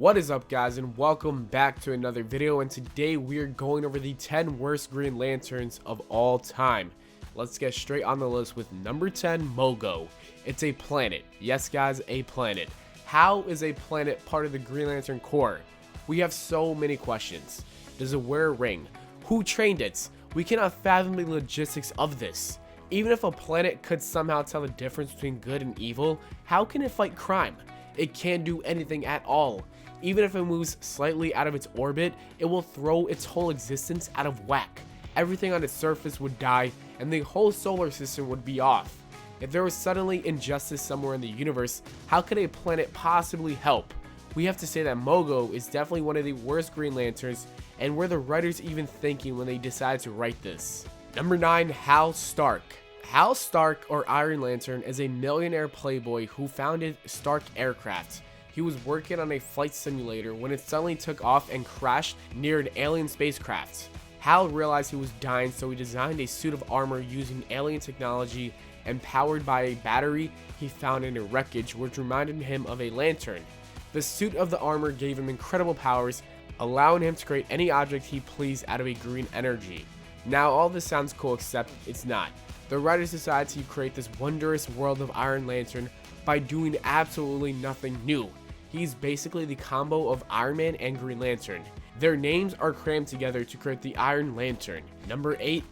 What is up, guys, and welcome back to another video. And today we are going over the 10 worst Green Lanterns of all time. Let's get straight on the list with number 10, Mogo. It's a planet. Yes, guys, a planet. How is a planet part of the Green Lantern Corps? We have so many questions. Does it wear a ring? Who trained it? We cannot fathom the logistics of this. Even if a planet could somehow tell the difference between good and evil, how can it fight crime? It can't do anything at all. Even if it moves slightly out of its orbit, it will throw its whole existence out of whack. Everything on its surface would die, and the whole solar system would be off. If there was suddenly injustice somewhere in the universe, how could a planet possibly help? We have to say that Mogo is definitely one of the worst Green Lanterns, and were the writers even thinking when they decided to write this? Number 9, Hal Stark. Hal Stark, or Iron Lantern, is a millionaire playboy who founded Stark Aircraft. He was working on a flight simulator when it suddenly took off and crashed near an alien spacecraft. Hal realized he was dying, so he designed a suit of armor using alien technology and powered by a battery he found in a wreckage, which reminded him of a lantern. The suit of the armor gave him incredible powers, allowing him to create any object he pleased out of a green energy. Now, all this sounds cool, except it's not. The writers decided to create this wondrous world of Iron Lantern by doing absolutely nothing new. He's basically the combo of Iron Man and Green Lantern. Their names are crammed together to create the Iron Lantern. Number 8,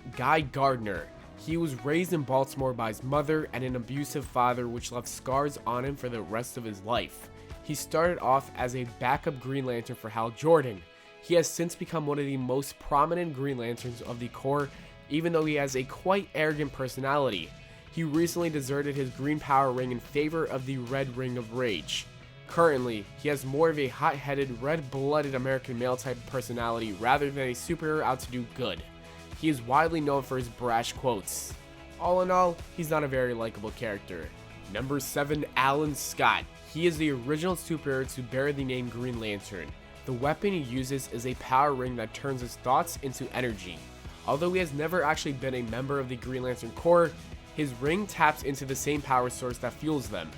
Gardner. He was raised in Baltimore by his mother and an abusive father, which left scars on him for the rest of his life. He started off as a backup Green Lantern for Hal Jordan. He has since become one of the most prominent Green Lanterns of the Corps, even though he has a quite arrogant personality. He recently deserted his green power ring in favor of the red ring of rage. Currently, he has more of a hot-headed, red-blooded American male type of personality rather than a superhero out to do good. He is widely known for his brash quotes. All in all, he's not a very likable character. Number 7, Alan Scott. He is the original superhero to bear the name Green Lantern. The weapon he uses is a power ring that turns his thoughts into energy. Although he has never actually been a member of the Green Lantern Corps, his ring taps into the same power source that fuels them.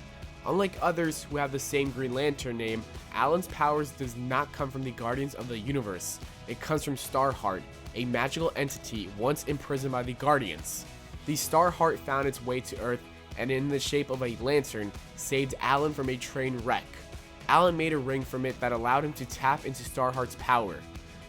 Unlike others who have the same Green Lantern name, Alan's powers does not come from the Guardians of the Universe. It comes from Starheart, a magical entity once imprisoned by the Guardians. The Starheart found its way to Earth and in the shape of a lantern, saved Alan from a train wreck. Alan made a ring from it that allowed him to tap into Starheart's power.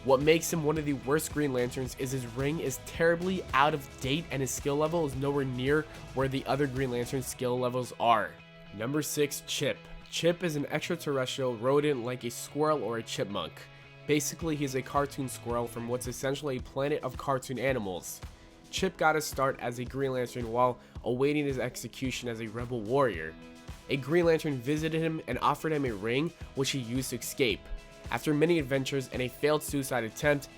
What makes him one of the worst Green Lanterns is his ring is terribly out of date and his skill level is nowhere near where the other Green Lantern skill levels are. Number 6, Chip. Chip is an extraterrestrial rodent like a squirrel or a chipmunk. Basically, he's a cartoon squirrel from what's essentially a planet of cartoon animals. Chip got his start as a Green Lantern while awaiting his execution as a rebel warrior. A Green Lantern visited him and offered him a ring, which he used to escape. After many adventures and a failed suicide attempt,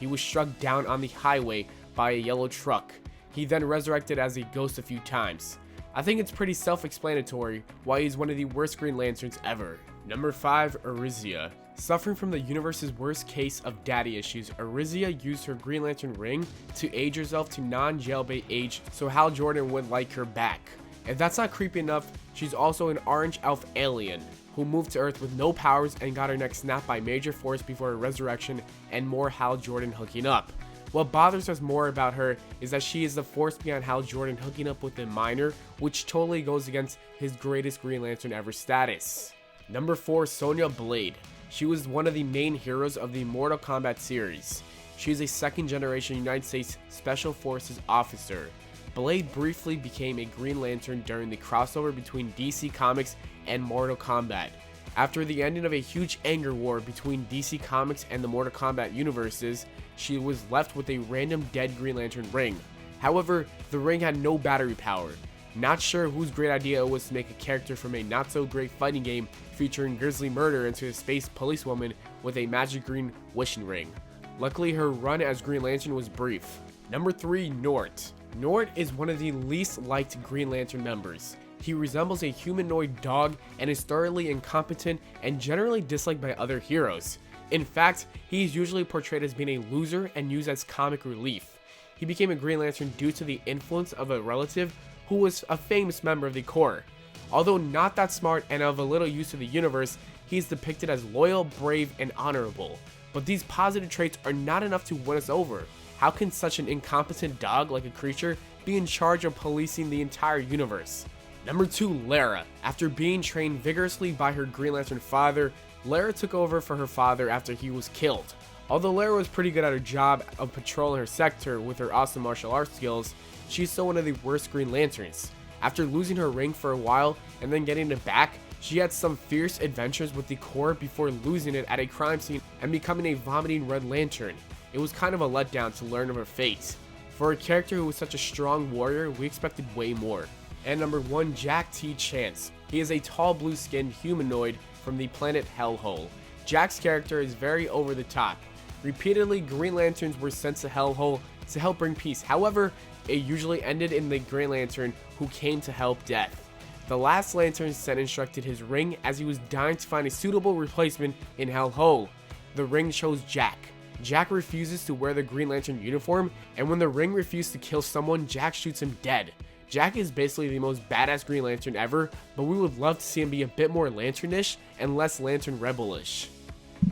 he was struck down on the highway by a yellow truck. He then resurrected as a ghost a few times. I think it's pretty self-explanatory why he's one of the worst Green Lanterns ever. Number 5, Aressia. Suffering from the universe's worst case of daddy issues, Aressia used her Green Lantern ring to age herself to non-jailbait age so Hal Jordan would like her back. If that's not creepy enough, she's also an orange elf alien who moved to Earth with no powers and got her neck snapped by Major Force before her resurrection and more Hal Jordan hooking up. What bothers us more about her is that she is the force behind Hal Jordan hooking up with a minor, which totally goes against his greatest Green Lantern ever status. Number 4, Sonya Blade. She was one of the main heroes of the Mortal Kombat series. She is a second-generation United States Special Forces officer. Blade briefly became a Green Lantern during the crossover between DC Comics and Mortal Kombat. After the ending of a huge anger war between DC Comics and the Mortal Kombat universes, she was left with a random dead Green Lantern ring. However, the ring had no battery power. Not sure whose great idea it was to make a character from a not-so-great fighting game featuring grisly murder into a space policewoman with a magic green wishing ring. Luckily, her run as Green Lantern was brief. Number 3, Nort. Nort is one of the least liked Green Lantern members. He resembles a humanoid dog and is thoroughly incompetent and generally disliked by other heroes. In fact, he is usually portrayed as being a loser and used as comic relief. He became a Green Lantern due to the influence of a relative who was a famous member of the Corps. Although not that smart and of a little use to the universe, he is depicted as loyal, brave, and honorable. But these positive traits are not enough to win us over. How can such an incompetent dog like a creature be in charge of policing the entire universe? Number 2, Lara. After being trained vigorously by her Green Lantern father, Lara took over for her father after he was killed. Although Lara was pretty good at her job of patrolling her sector with her awesome martial arts skills, she's still one of the worst Green Lanterns. After losing her ring for a while and then getting it back, she had some fierce adventures with the Corps before losing it at a crime scene and becoming a vomiting Red Lantern. It was kind of a letdown to learn of her fate. For a character who was such a strong warrior, we expected way more. And number 1, Jack T. Chance. He is a tall blue-skinned humanoid from the planet Hellhole. Jack's character is very over the top. Repeatedly, Green Lanterns were sent to Hellhole to help bring peace. However, it usually ended in the Green Lantern who came to help death. The last Lantern sent instructed his ring as he was dying to find a suitable replacement in Hellhole. The ring chose Jack. Jack refuses to wear the Green Lantern uniform, and when the ring refused to kill someone, Jack shoots him dead. Jack is basically the most badass Green Lantern ever, but we would love to see him be a bit more Lanternish and less Lantern Rebelish.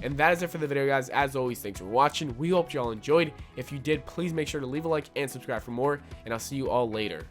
And that is it for the video, guys. As always, thanks for watching. We hope you all enjoyed. If you did, please make sure to leave a like and subscribe for more, and I'll see you all later.